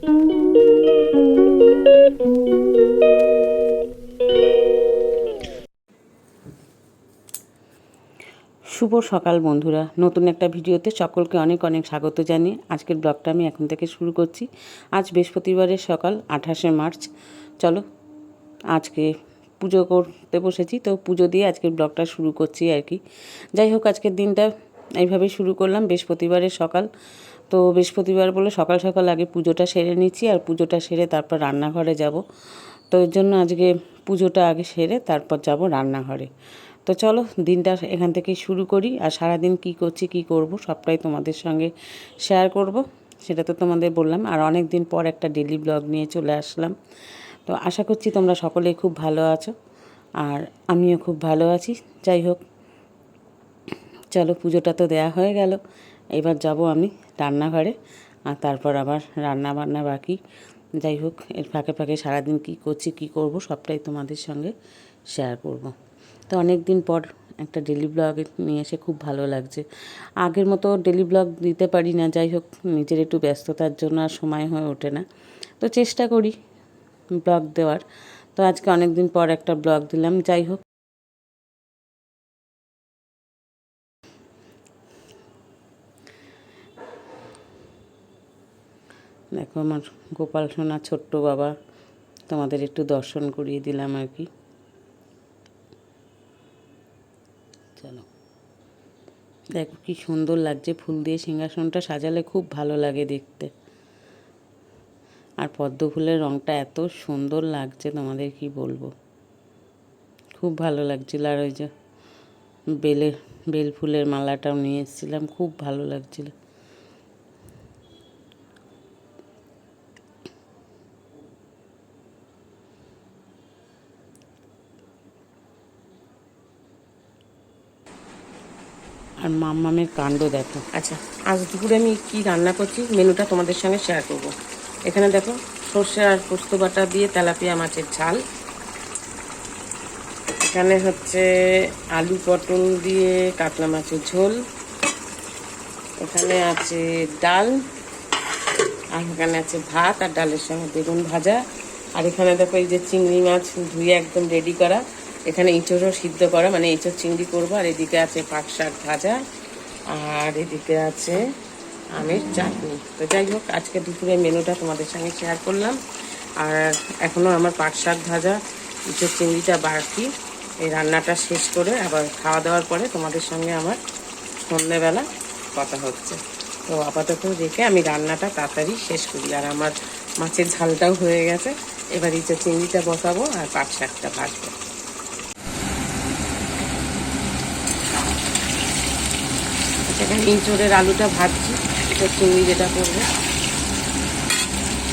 শুভ সকাল বন্ধুরা, নতুন একটা ভিডিওতে সকলকে অনেক অনেক স্বাগত জানিয়ে আজকের ব্লগটা আমি এখন থেকে শুরু করছি। আজ বৃহস্পতিবারের সকাল 28শে মার্চ। চলো আজকে পুজো করতে বসেছি, তো পুজো দিয়ে আজকের ব্লগটা শুরু করছি আর কি। যাই হোক, আজকের দিনটা এইভাবেই শুরু করলাম, বৃহস্পতিবারের সকাল। তো বৃহস্পতিবার বলে সকাল সকাল আগে পুজোটা সেরে নিচ্ছি, আর পুজোটা সেরে তারপর রান্নাঘরে যাব। তো এর জন্য আজকে পুজোটা আগে সেরে তারপর যাব রান্নাঘরে। তো চলো দিনটা এখান থেকেই শুরু করি, আর সারাদিন কী করছি কী করব সবটাই তোমাদের সঙ্গে শেয়ার করব। সেটা তো তোমাদের বললাম, আর অনেক দিন পর একটা ডেলি ব্লগ নিয়ে চলে আসলাম। তো আশা করছি তোমরা সকলেই খুব ভালো আছো, আর আমিও খুব ভালো আছি। যাই হোক, চলো পুজোটা তো দেয়া হয়ে গেল, এবার যাব আমি রান্নাঘরে, আর তারপর আবার রান্না বান্না বাকি। যাই হোক, এর ফাঁকে ফাঁকে সারাদিন কী করছি কী করব সবটাই তোমাদের সঙ্গে শেয়ার করব। তো অনেক দিন পর একটা ডেলি ব্লগ নিয়ে এসে খুব ভালো লাগছে। আগের মতো ডেলি ব্লগ দিতে পারি না, যাই হোক নিজের একটু ব্যস্ততার জন্য আর সময় হয়ে ওঠে না, তো চেষ্টা করি ব্লগ দেওয়ার। তো আজকে অনেক দিন পর একটা ব্লগ দিলাম। যাই হোক, দেখো আমার গোপাল সোনা ছোট্ট বাবা, তোমাদের একটু দর্শন করিয়ে দিলাম আর কি। চলো দেখো কি সুন্দর লাগছে, ফুল দিয়ে সিংহাসনটা সাজালে খুব ভালো লাগে দেখতে, আর পদ্ম ফুলের রঙটা এত সুন্দর লাগছে তোমাদের কি বলবো, খুব ভালো লাগছিল। আর ওই যে বেল ফুলের মালাটাও নিয়ে এসেছিলাম, খুব ভালো লাগছিল। আর মাম্মামের কাণ্ড দেখো। আচ্ছা, আজ দুপুরে আমি কি রান্না করছি মেনুটা তোমাদের সঙ্গে শেয়ার করব। এখানে দেখো সর্ষে আর পোস্ত বাটা দিয়ে তেলাপিয়া মাছের ঝাল, এখানে হচ্ছে আলু পটল দিয়ে কাতলা মাছের ঝোল, এখানে আছে ডাল, আর এখানে আছে ভাত আর ডালের সঙ্গে বেগুন ভাজা। আর এখানে দেখো এই যে চিংড়ি মাছ ধুয়ে একদম রেডি করা, এখানে ইঁচড়ও সিদ্ধ করা, মানে ইঁচড় চিংড়ি করবো। আর এদিকে আছে পাট শাক ভাজা, আর এদিকে আছে আমের চাটনি। তো যাই হোক, আজকে দুপুরের মেনুটা তোমাদের সঙ্গে শেয়ার করলাম। আর এখনও আমার পাট শাক ভাজা ইঁচড় চিংড়িটা বাকি, এই রান্নাটা শেষ করে আবার খাওয়া দাওয়ার পরে তোমাদের সঙ্গে আমার সন্ধ্যেবেলা কথা হচ্ছে। তো আপাতত রেখে আমি রান্নাটা তাড়াতাড়ি শেষ করি। আর আমার মাছের ঝালটাও হয়ে গেছে, এবার ইঁচড় চিংড়িটা বসাবো আর পাট শাকটা ভাজবো। এখানে ইঁচড়ের আলুটা ভাজছি, ইঁচড় চিংড়ি যেটা করবো।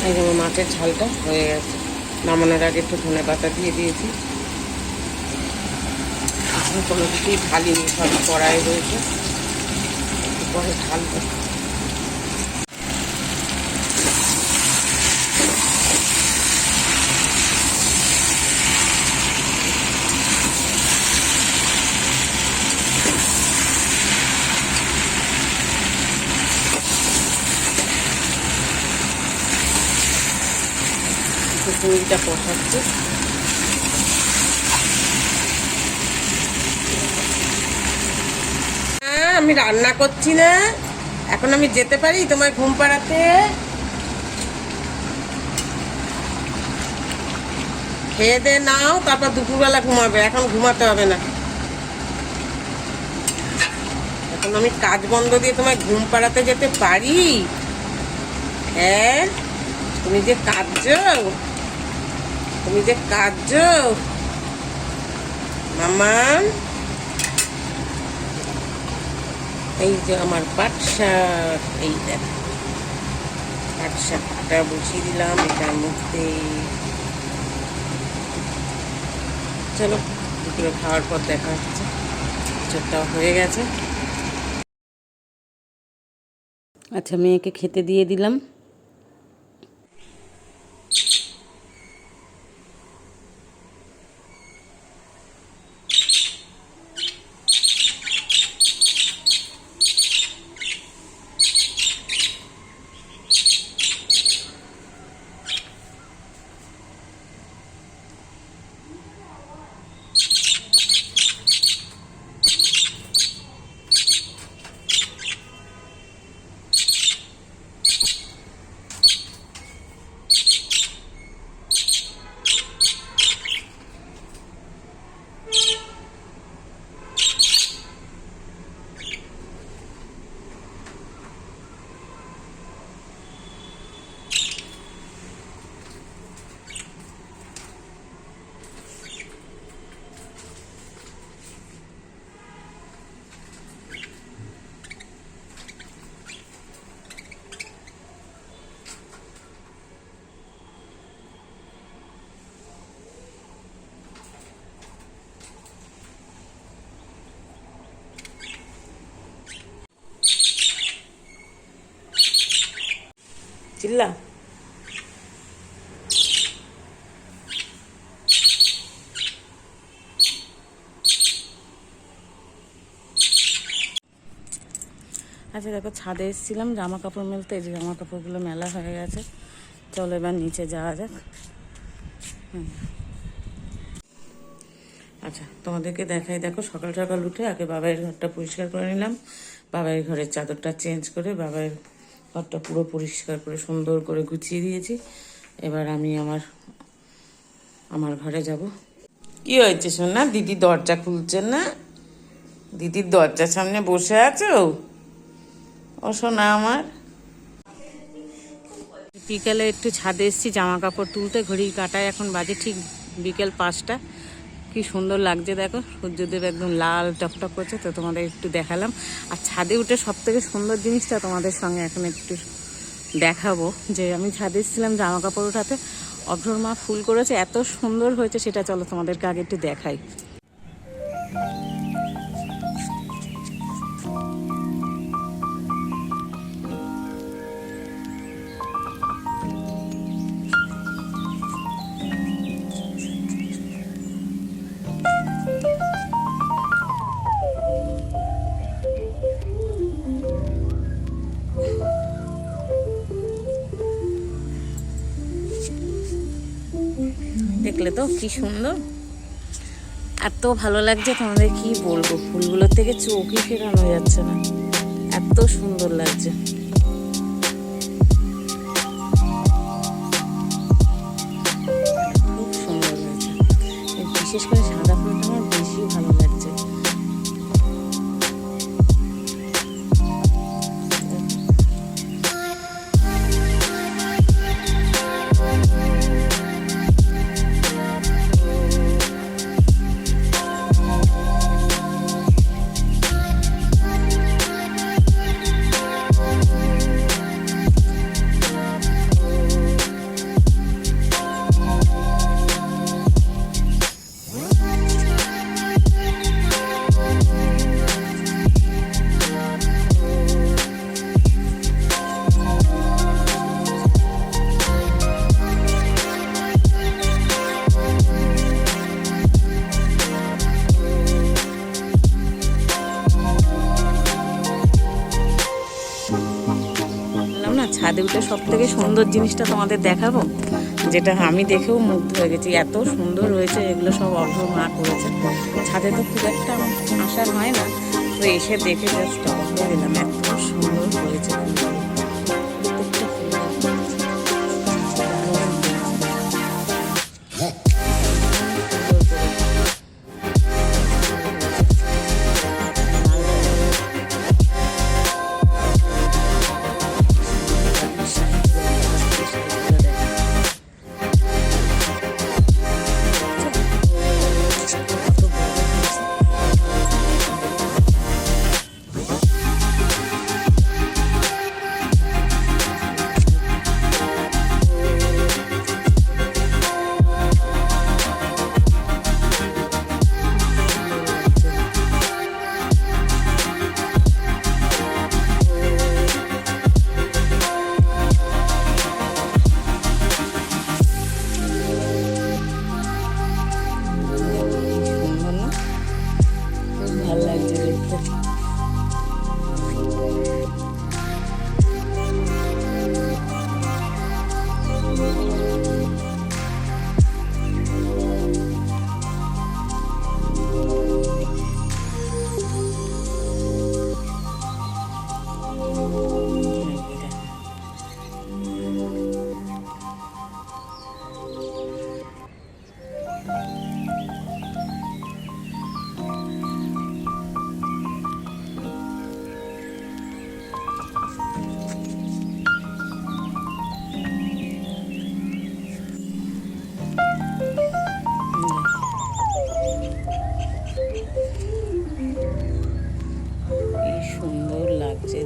এই যেমন মাছের ঝালটা হয়ে গেছে, নামানোর আগে একটু ধনে পাতা দিয়ে দিয়েছি। কোনো কিছুই ঢালিনি, সব কড়াই রয়েছে, পরে ঢালবো। চিংড়িটা কষাচ্ছি। হ্যাঁ, আমি রান্না করছি না, এখন আমি যেতে পারি তোমার ঘুম পাড়াতে? খেয়ে দে নাও, তারপর দুপুরবেলা ঘুমাবে, এখন ঘুমাতে হবে না। এখন আমি কাজ বন্ধ দিয়ে তোমায় ঘুম পাড়াতে যেতে পারি? হ্যাঁ, তুমি যে কাঁদছো, তুমি যে কাঁদছো মামা। এই যে আমার পাট শাক, এই দেখ পাট শাকটা বসিয়ে দিলাম এটার মধ্যে। চলো দুপুরে খাওয়ার পর দেখা হচ্ছে। চোরটাও হয়ে গেছে। আচ্ছা, মেয়েকে খেতে দিয়ে দিলাম। চিল্লা। আচ্ছা দেখো, ছাদে এসেছিলাম জামা কাপড় মেলতে, এই যে জামা কাপড়গুলো মেলা হয়ে গেছে। চলো এবার নিচে যাওয়া যাক। আচ্ছা তোমাদেরকে দেখাই, দেখো সকাল সকাল উঠে আগে বাবাইয়ের ঘরটা পরিষ্কার করে নিলাম। বাবাইয়ের ঘরের চাদরটা চেঞ্জ করে বাবাইয়ের ঘরটা পুরো পরিষ্কার করে সুন্দর করে গুছিয়ে দিয়েছি। এবার আমি আমার ঘরে যাব। কি হয়েছে শোনা? দিদি দরজা খুলছেন না? দিদির দরজার সামনে বসে আছো? ও শোনা আমার। বিকেলে একটু ছাদে এসেছি জামা কাপড় তুলতে, ঘড়ির কাঁটায় এখন বাজে ঠিক বিকেল 5টা। কি সুন্দর লাগছে দেখো, সূর্যদেব একদম লাল টকটক করছে, তো তোমাদের একটু দেখালাম। আর ছাদে উঠে সব থেকে সুন্দর জিনিসটা তোমাদের সঙ্গে এখন একটু দেখাবো, যে আমি ছাদে এসেছিলাম জামা কাপড় উঠাতে, অভ্রর মা ফুল করেছে, এত সুন্দর হয়েছে সেটা চলো তোমাদেরকে আগে একটু দেখাই। দেখলে তো কি সুন্দর, এত ভালো লাগছে তোমাদের কি বলবো। ফুলগুলোর থেকে চোখই ফেরানো যাচ্ছে না, এত সুন্দর লাগছে। খুব সুন্দর লাগছে, বিশেষ করে সাদা ফুলটা আমার বেশি ভালো লাগছে। ছাদে উঠে সব থেকে সুন্দর জিনিসটা তোমাদের দেখাবো, যেটা আমি দেখেও মুগ্ধ হয়ে গেছি, এত সুন্দর হয়েছে। এগুলো সব অভ্র মা করেছে। ছাদে তো খুব একটা আসার হয় না, তো এসে দেখে জাস্ট অবাক হয়ে গেলাম, এত সুন্দর হয়েছে।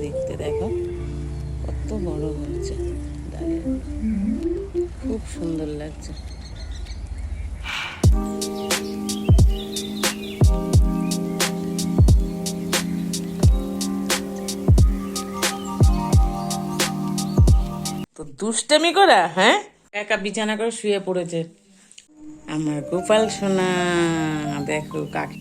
দেখতে দেখো কত বড় হয়েছে, খুব সুন্দর লাগছে। তো দুষ্টামি করা, হ্যাঁ? একা বিছানা করে শুয়ে পড়েছে আমার গোপাল সোনা। দেখো কাকি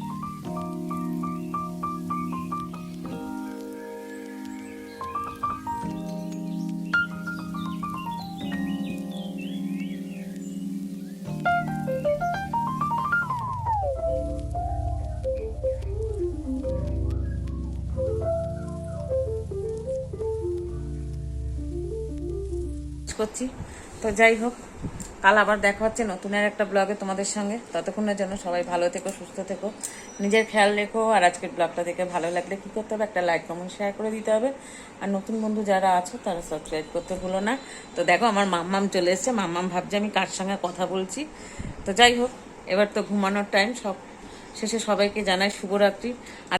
করছি। তো যাই হোক, কাল আবার দেখা হচ্ছে নতুন আর একটা ব্লগে তোমাদের সঙ্গে। ততক্ষণের জন্য সবাই ভালো থেকো, সুস্থ থেকো, নিজের খেয়াল রেখো। আর আজকের ব্লগটা দেখে ভালো লাগলে কী করতে হবে, একটা লাইক কমেন্ট শেয়ার করে দিতে হবে। আর নতুন বন্ধু যারা আছো তারা সাবস্ক্রাইব করতে ভুলো না। তো দেখো আমার মাম্মাম চলে এসছে, মাম্মাম ভাবছে আমি কার সঙ্গে কথা বলছি। তো যাই হোক, এবার তো ঘুমানোর টাইম। সব শেষে সবাইকে জানাই শুভরাত্রি। আর